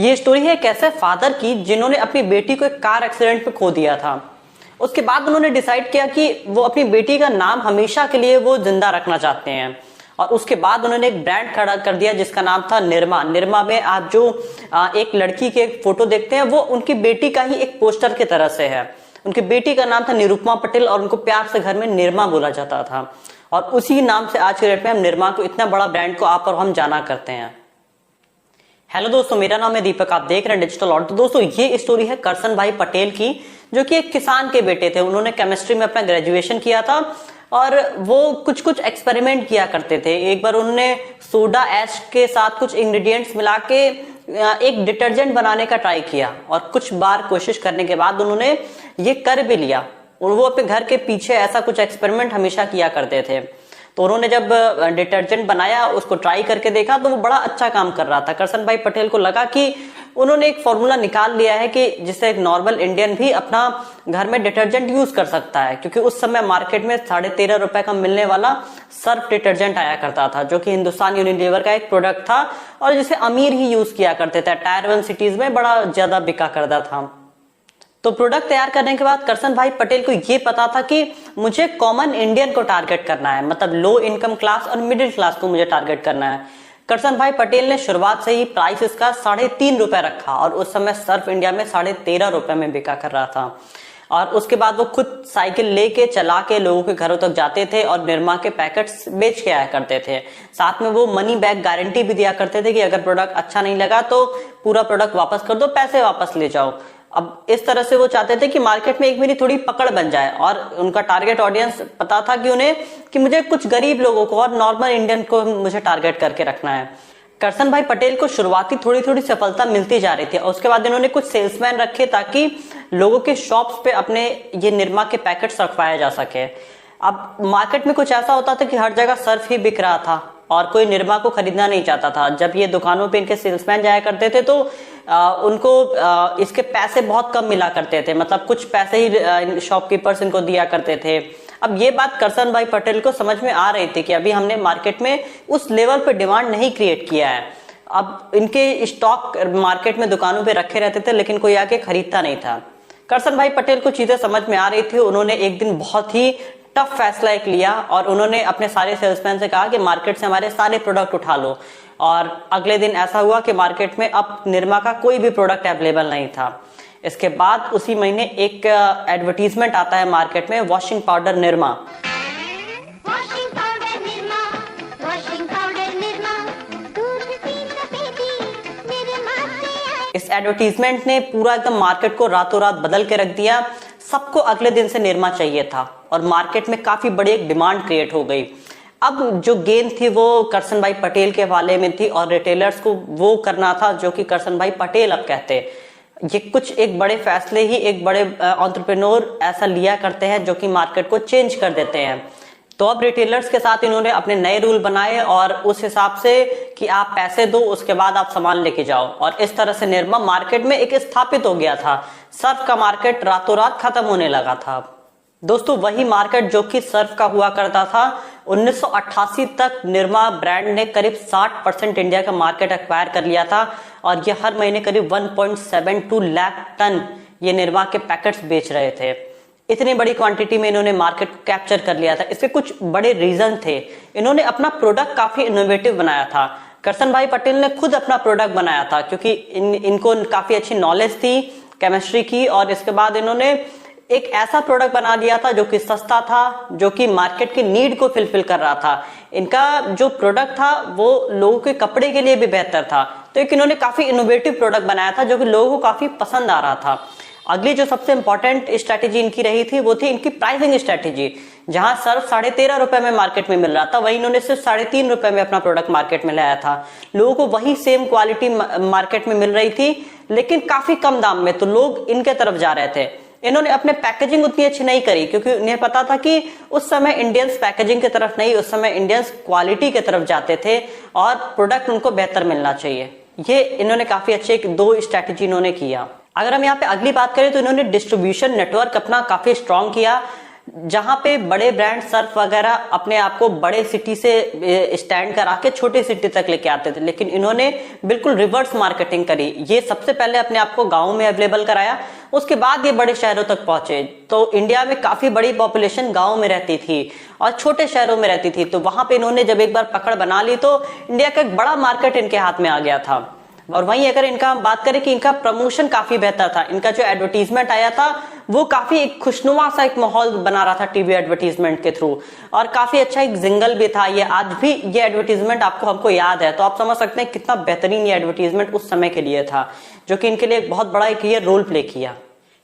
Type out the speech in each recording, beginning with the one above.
ये स्टोरी है एक ऐसे फादर की जिन्होंने अपनी बेटी को एक कार एक्सीडेंट में खो दिया था। उसके बाद उन्होंने डिसाइड किया कि वो अपनी बेटी का नाम हमेशा के लिए वो जिंदा रखना चाहते हैं और उसके बाद उन्होंने एक ब्रांड खड़ा कर दिया जिसका नाम था निरमा। निरमा में आप जो एक लड़की के फोटो देखते हैं वो उनकी बेटी का ही एक पोस्टर की तरह से है। उनकी बेटी का नाम था निरुपमा पटेल और उनको प्यार से घर में निरमा बोला जाता था और उसी नाम से आज के डेट में हम निरमा को, इतना बड़ा ब्रांड को आप और हम जाना करते हैं। हेलो दोस्तों, मेरा नाम है दीपक, आप देख रहे हैं डिजिटल ऑल्ट। तो दोस्तों ये स्टोरी है करसन भाई पटेल की, जो कि एक किसान के बेटे थे। उन्होंने केमिस्ट्री में अपना ग्रेजुएशन किया था और वो कुछ एक्सपेरिमेंट किया करते थे। एक बार उन्होंने सोडा ऐश के साथ कुछ इंग्रेडिएंट्स मिला के एक डिटर्जेंट बनाने का ट्राई किया और कुछ बार कोशिश करने के बाद उन्होंने ये कर भी लिया। और वो अपने घर के पीछे ऐसा कुछ एक्सपेरिमेंट हमेशा किया करते थे। तो उन्होंने जब डिटर्जेंट बनाया, उसको ट्राई करके देखा तो वो बड़ा अच्छा काम कर रहा था। करसन भाई पटेल को लगा कि उन्होंने एक फॉर्मूला निकाल लिया है कि जिससे एक नॉर्मल इंडियन भी अपना घर में डिटर्जेंट यूज कर सकता है, क्योंकि उस समय मार्केट में 13.5 रुपए का मिलने वाला सर्फ डिटर्जेंट आया करता था, जो कि हिंदुस्तान यूनिलीवर का एक प्रोडक्ट था और जिसे अमीर ही यूज किया करते थे। टायर 1 सिटीज में बड़ा ज्यादा बिका करता था। तो प्रोडक्ट तैयार करने के बाद करसन भाई पटेल को ये पता था कि मुझे कॉमन इंडियन को टारगेट करना है, मतलब लो इनकम क्लास और मिडिल क्लास को मुझे टारगेट करना है। करसन भाई पटेल ने शुरुआत से ही प्राइस इसका 3.5 रुपए रखा और उस समय सर्फ इंडिया में 13.5 रुपए में बिका कर रहा था। और उसके बाद वो खुद साइकिल लेके चला के लोगों के घरों तक जाते थे और निरमा के पैकेट्स बेच के आया करते थे। साथ में वो मनी बैक गारंटी भी दिया करते थे कि अगर प्रोडक्ट अच्छा नहीं लगा तो पूरा प्रोडक्ट वापस कर दो, पैसे वापस ले जाओ। अब इस तरह से वो चाहते थे कि मार्केट में एक मेरी थोड़ी पकड़ बन जाए और उनका टारगेट ऑडियंस पता था कि उन्हें कि मुझे कुछ गरीब लोगों को और नॉर्मल इंडियन को मुझे टारगेट करके रखना है। करसन भाई पटेल को शुरुआती थोड़ी थोड़ी सफलता मिलती जा रही थी और उसके बाद इन्होंने कुछ सेल्समैन रखे ताकि लोगों के शॉप्स पे अपने ये निरमा के पैकेट्स रखवाया जा सके। अब मार्केट में कुछ ऐसा होता था कि हर जगह सर्फ ही बिक रहा था और कोई निरमा को खरीदना नहीं चाहता था। जब ये दुकानों पे इनके सेल्समैन जाया करते थे तो उनको इसके पैसे बहुत कम मिला करते थे, मतलब कुछ पैसे ही शॉपकीपर्स इनको दिया करते थे। अब ये बात करसन भाई पटेल को समझ में आ रही थी कि अभी हमने मार्केट में उस लेवल पे डिमांड नहीं क्रिएट किया है। अब इनके स्टॉक मार्केट में दुकानों पे रखे रहते थे लेकिन कोई आके खरीदता नहीं था। करसन भाई पटेल को चीजें समझ में आ रही थी। उन्होंने एक दिन बहुत ही टफ फैसला एक लिया और उन्होंने अपने सारे सेल्समैन से कहा कि मार्केट से हमारे सारे प्रोडक्ट उठा लो। और अगले दिन ऐसा हुआ कि मार्केट में अब निरमा का कोई भी प्रोडक्ट अवेलेबल नहीं था। इसके बाद उसी महीने एक एडवर्टीजमेंट आता है मार्केट में, वॉशिंग पाउडर निरमा। इस एडवर्टीजमेंट ने पूरा एकदम मार्केट को रातों रात बदल के रख दिया। सबको अगले दिन से निरमा चाहिए था और मार्केट में काफी बड़ी एक डिमांड क्रिएट हो गई। अब जो गेंद थी वो करसन भाई पटेल के हवाले में थी और रिटेलर्स को वो करना था जो कि करसन भाई पटेल अब कहते। ये कुछ एक बड़े फैसले ही एक बड़े एंटरप्रेन्योर ऐसा लिया करते हैं जो कि मार्केट को चेंज कर देते हैं। तो अब रिटेलर्स के साथ इन्होंने अपने नए रूल बनाए और उस हिसाब से कि आप पैसे दो उसके बाद आप सामान लेके जाओ, और इस तरह से निरमा मार्केट में एक स्थापित हो गया था। सर्फ का मार्केट रातों रात खत्म होने लगा था। दोस्तों वही मार्केट जो कि सर्फ का हुआ करता था, 1988 तक निरमा ब्रांड ने करीब 60% इंडिया का मार्केट एक्वायर कर लिया था और ये हर महीने करीब 1.72 लाख टन ये निरमा के पैकेट्स बेच रहे थे। इतनी बड़ी क्वांटिटी में इन्होंने मार्केट को कैप्चर कर लिया था। इसके कुछ बड़े रीजन थे। इन्होंने अपना प्रोडक्ट काफी इनोवेटिव बनाया था। करसन भाई पटेल ने खुद अपना प्रोडक्ट बनाया था क्योंकि इनको काफी अच्छी नॉलेज थी केमिस्ट्री की, और इसके बाद इन्होंने एक ऐसा प्रोडक्ट बना दिया था जो कि सस्ता था, जो कि मार्केट की नीड को फिलफिल कर रहा था। इनका जो प्रोडक्ट था वो लोगों के कपड़े के लिए भी बेहतर था। तो एक इन्होंने काफी इनोवेटिव प्रोडक्ट बनाया था जो कि लोगों को काफी पसंद आ रहा था। अगली जो सबसे इंपॉर्टेंट स्ट्रैटेजी इनकी रही थी वो थी इनकी प्राइसिंग स्ट्रैटेजी। जहां सर्फ 13.5 रुपए में मार्केट में मिल रहा था, वहीं इन्होंने सिर्फ 3.5 रुपए में अपना प्रोडक्ट मार्केट में लाया था। लोगों को वही सेम क्वालिटी मार्केट में मिल रही थी लेकिन काफी कम दाम में, तो लोग इनके तरफ जा रहे थे। इन्होंने अपने पैकेजिंग उतनी अच्छी नहीं करी क्योंकि उन्हें पता था कि उस समय इंडियंस पैकेजिंग की तरफ नहीं, उस समय इंडियंस क्वालिटी की तरफ जाते थे और प्रोडक्ट उनको बेहतर मिलना चाहिए। ये इन्होंने काफी अच्छे 2 स्ट्रैटेजी इन्होंने किया। अगर हम यहाँ पे अगली बात करें तो इन्होंने डिस्ट्रीब्यूशन नेटवर्क अपना काफी स्ट्रॉन्ग किया। जहां पे बड़े ब्रांड सर्फ वगैरह अपने आप को बड़े सिटी से स्टैंड करा के छोटे सिटी तक लेके आते थे, लेकिन इन्होंने बिल्कुल रिवर्स मार्केटिंग करी। ये सबसे पहले अपने आप को गाँव में अवेलेबल कराया, उसके बाद ये बड़े शहरों तक पहुंचे। तो इंडिया में काफी बड़ी पॉपुलेशन गाँव में रहती थी और छोटे शहरों में रहती थी, तो वहां पे इन्होंने जब एक बार पकड़ बना ली तो इंडिया का एक बड़ा मार्केट इनके हाथ में आ गया था। और वहीं अगर इनका हम बात करें कि इनका प्रमोशन काफी बेहतर था, इनका जो एडवर्टीजमेंट आया था वो काफी एक खुशनुमा सा एक माहौल बना रहा था टीवी एडवर्टीजमेंट के थ्रू, और काफी अच्छा एक जिंगल भी था। ये आज भी ये एडवर्टीजमेंट आपको हमको याद है, तो आप समझ सकते हैं कितना बेहतरीन ये एडवर्टीजमेंट उस समय के लिए था, जो कि इनके लिए एक बहुत बड़ा एक ये रोल प्ले किया।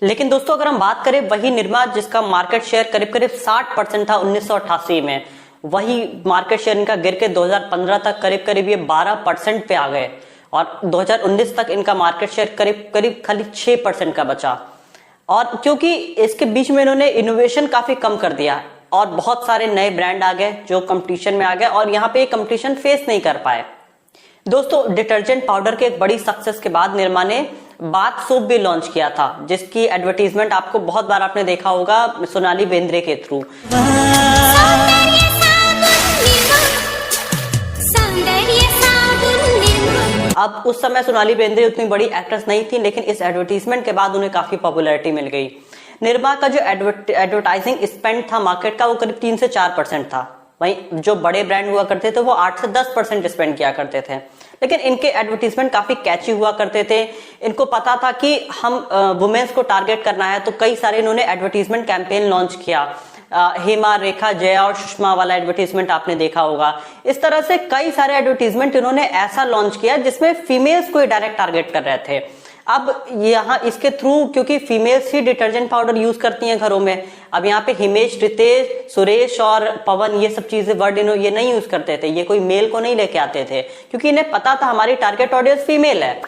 लेकिन दोस्तों अगर हम बात करें वही निर्मा, जिसका मार्केट शेयर करीब करीब 60% था 1988 में, वही मार्केट शेयर इनका गिर के 2015 तक करीब करीब ये 12% पे आ गए, और 2019 तक इनका मार्केट शेयर करीब करीब खाली 6% का बचा। और क्योंकि इसके बीच में इन्होंने इनोवेशन काफी कम कर दिया और बहुत सारे नए ब्रांड आ गए जो कंपटीशन में आ गए, और यहाँ पे कंपटीशन फेस नहीं कर पाए। दोस्तों डिटर्जेंट पाउडर के एक बड़ी सक्सेस के बाद निरमा ने बाथ सोप भी लॉन्च किया था, जिसकी एडवर्टीजमेंट आपको बहुत बार आपने देखा होगा सोनाली बेंद्रे के थ्रू। अब उस समय सोनाली बेंद्रे उतनी बड़ी एक्ट्रेस नहीं थी, लेकिन इस एडवर्टीजमेंट के बाद उन्हें काफी पॉपुलैरिटी मिल गई। निरमा का जो एडवर्टाइजिंग स्पेंड था मार्केट का वो करीब 3 से 4% था, वहीं जो बड़े ब्रांड हुआ करते थे वो 8 से 10% स्पेंड किया करते थे। लेकिन इनके एडवर्टीजमेंट काफी कैची हुआ करते थे, इनको पता था कि हम वुमेन्स को टारगेट करना है, तो कई सारे इन्होंने एडवर्टीजमेंट कैंपेन लॉन्च किया। हेमा, रेखा, जया और सुषमा वाला एडवर्टीजमेंट आपने देखा होगा। इस तरह से कई सारे एडवर्टीजमेंट इन्होंने ऐसा लॉन्च किया जिसमें फीमेल्स को डायरेक्ट टारगेट कर रहे थे। अब यहाँ इसके थ्रू, क्योंकि फीमेल्स ही डिटर्जेंट पाउडर यूज करती हैं घरों में, अब यहाँ पे हिमेश, रितेश, सुरेश और पवन ये सब चीजें वर्ड ये नहीं यूज करते थे, ये कोई मेल को नहीं लेके आते थे, क्योंकि इन्हें पता था हमारी टारगेट ऑडियंस फीमेल है,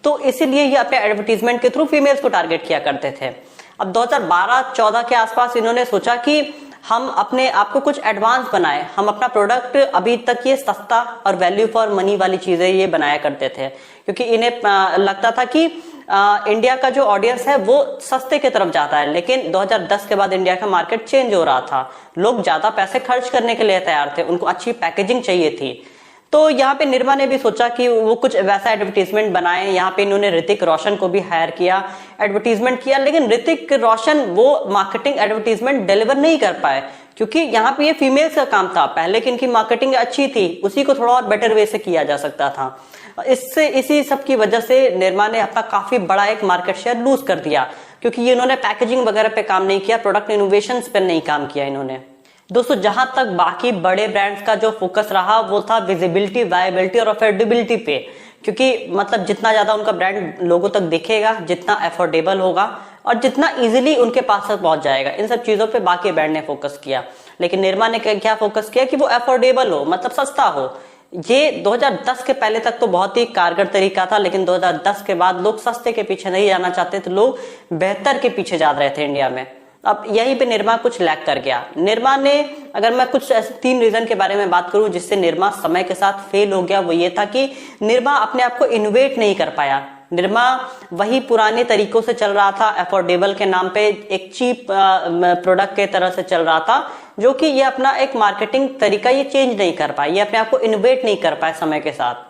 तो इसीलिए ये अपने एडवर्टीजमेंट के थ्रू फीमेल्स को टारगेट किया करते थे। अब 2012-14 के आसपास इन्होंने सोचा कि हम अपने आप को कुछ एडवांस बनाए, हम अपना प्रोडक्ट, अभी तक ये सस्ता और वैल्यू फॉर मनी वाली चीजें ये बनाया करते थे, क्योंकि इन्हें लगता था कि इंडिया का जो ऑडियंस है वो सस्ते की तरफ जाता है। लेकिन 2010 के बाद इंडिया का मार्केट चेंज हो रहा था, लोग ज्यादा पैसे खर्च करने के लिए तैयार थे, उनको अच्छी पैकेजिंग चाहिए थी। तो यहाँ पे निरमा ने भी सोचा कि वो कुछ वैसा एडवर्टीजमेंट बनाए। यहाँ पे इन्होंने ऋतिक रोशन को भी हायर किया, एडवर्टीजमेंट किया, लेकिन ऋतिक रोशन वो मार्केटिंग एडवर्टीजमेंट डिलीवर नहीं कर पाए, क्योंकि यहाँ पे ये फीमेल्स का काम था। पहले की इनकी मार्केटिंग अच्छी थी, उसी को थोड़ा और बेटर वे से किया जा सकता था। इसी सब की वजह से निरमा ने अपना काफी बड़ा एक मार्केट शेयर लूज कर दिया, क्योंकि ये इन्होंने पैकेजिंग वगैरह पे काम नहीं किया, प्रोडक्ट इनोवेशन पे नहीं काम किया इन्होंने। दोस्तों जहां तक बाकी बड़े ब्रांड्स का जो फोकस रहा वो था विजिबिलिटी, वायबिलिटी और अफोर्डेबिलिटी पे, क्योंकि मतलब जितना ज्यादा उनका ब्रांड लोगों तक दिखेगा, जितना अफोर्डेबल होगा और जितना इजीली उनके पास तक पहुंच जाएगा, इन सब चीजों पे बाकी ब्रांड ने फोकस किया। लेकिन निरमा ने क्या फोकस किया कि वो अफोर्डेबल हो, मतलब सस्ता हो। ये 2010 के पहले तक तो बहुत ही कारगर तरीका था, लेकिन 2010 के बाद लोग सस्ते के पीछे नहीं जाना चाहते थे, लोग बेहतर के पीछे जा रहे थे इंडिया में। अब यहीं पे निरमा कुछ लैग कर गया। निरमा ने, अगर मैं कुछ ऐसे 3 रीजन के बारे में बात करूं जिससे निरमा समय के साथ फेल हो गया, वो ये था कि निरमा अपने आप को इनोवेट नहीं कर पाया। निरमा वही पुराने तरीकों से चल रहा था, अफोर्डेबल के नाम पे एक चीप प्रोडक्ट के तरह से चल रहा था, जो कि ये अपना एक मार्केटिंग तरीका ये चेंज नहीं कर पाए, ये अपने आप को इनोवेट नहीं कर पाए समय के साथ।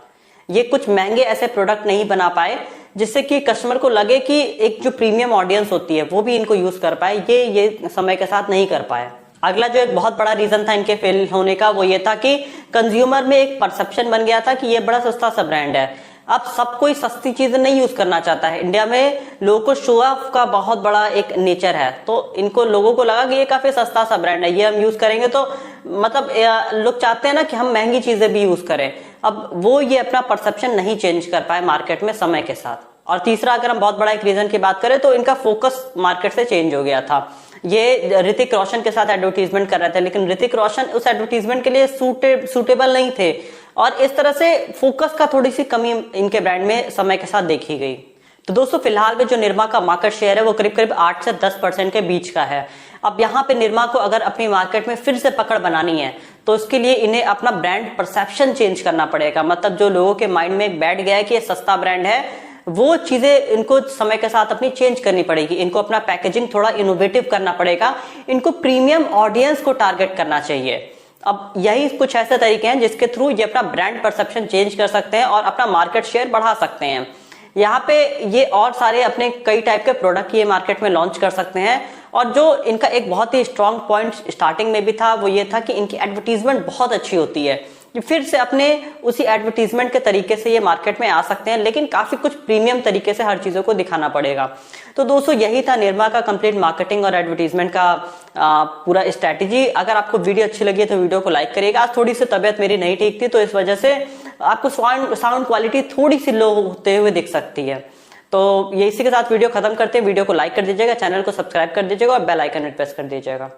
ये कुछ महंगे ऐसे प्रोडक्ट नहीं बना पाए जिससे कि कस्टमर को लगे कि एक जो प्रीमियम ऑडियंस होती है वो भी इनको यूज कर पाए, ये समय के साथ नहीं कर पाए। अगला जो एक बहुत बड़ा रीजन था इनके फेल होने का वो ये था कि कंज्यूमर में एक परसेप्शन बन गया था कि ये बड़ा सस्ता सा ब्रांड है। अब सब कोई सस्ती चीजें नहीं यूज करना चाहता है। इंडिया में लोगों को शो ऑफ का बहुत बड़ा एक नेचर है, तो इनको लोगों को लगा कि ये काफी सस्ता सा ब्रांड है, ये हम यूज करेंगे तो मतलब लोग चाहते हैं ना कि हम महंगी चीजें भी यूज करें। अब वो ये अपना परसेप्शन नहीं चेंज कर पाए मार्केट में समय के साथ। और तीसरा, अगर हम बहुत बड़ा एक रीजन की बात करें तो इनका फोकस मार्केट से चेंज हो गया था। ये ऋतिक रोशन के साथ एडवर्टीजमेंट कर रहे थे, लेकिन ऋतिक रोशन उस एडवर्टीजमेंट के लिए सूटेबल नहीं थे, और इस तरह से फोकस का थोड़ी सी कमी इनके ब्रांड में समय के साथ देखी गई। तो दोस्तों फिलहाल में जो निरमा का मार्केट शेयर है वो करीब करीब 8 से 10% के बीच का है। अब यहाँ पे निरमा को अगर अपनी मार्केट में फिर से पकड़ बनानी है तो इसके लिए इन्हें अपना ब्रांड परसेप्शन चेंज करना पड़ेगा। मतलब जो लोगों के माइंड में बैठ गया है कि ये सस्ता ब्रांड है, वो चीजें इनको समय के साथ अपनी चेंज करनी पड़ेगी। इनको अपना पैकेजिंग थोड़ा इनोवेटिव करना पड़ेगा। इनको प्रीमियम ऑडियंस को टारगेट करना चाहिए। अब यही कुछ ऐसे तरीके हैं जिसके थ्रू ये अपना ब्रांड परसेप्शन चेंज कर सकते हैं और अपना मार्केट शेयर बढ़ा सकते हैं। यहाँ पे ये और सारे अपने कई टाइप के प्रोडक्ट ये मार्केट में लॉन्च कर सकते हैं। और जो इनका एक बहुत ही स्ट्रॉन्ग पॉइंट स्टार्टिंग में भी था वो ये था कि इनकी एडवर्टीजमेंट बहुत अच्छी होती है। ये फिर से अपने उसी एडवर्टीजमेंट के तरीके से ये मार्केट में आ सकते हैं, लेकिन काफी कुछ प्रीमियम तरीके से हर चीजों को दिखाना पड़ेगा। तो दोस्तों यही था निरमा का कंप्लीट मार्केटिंग और एडवर्टीजमेंट का पूरा स्ट्रैटेजी। अगर आपको वीडियो अच्छी लगी तो वीडियो को लाइक करिएगा। आज थोड़ी सी तबियत मेरी नहीं ठीक थी तो इस वजह से आपको साउंड क्वालिटी थोड़ी सी लो होते हुए दिख सकती है। तो ये इसी के साथ वीडियो खत्म करते हैं। वीडियो को लाइक कर दीजिएगा, चैनल को सब्सक्राइब कर दीजिएगा और बेल आइकन प्रेस कर दीजिएगा।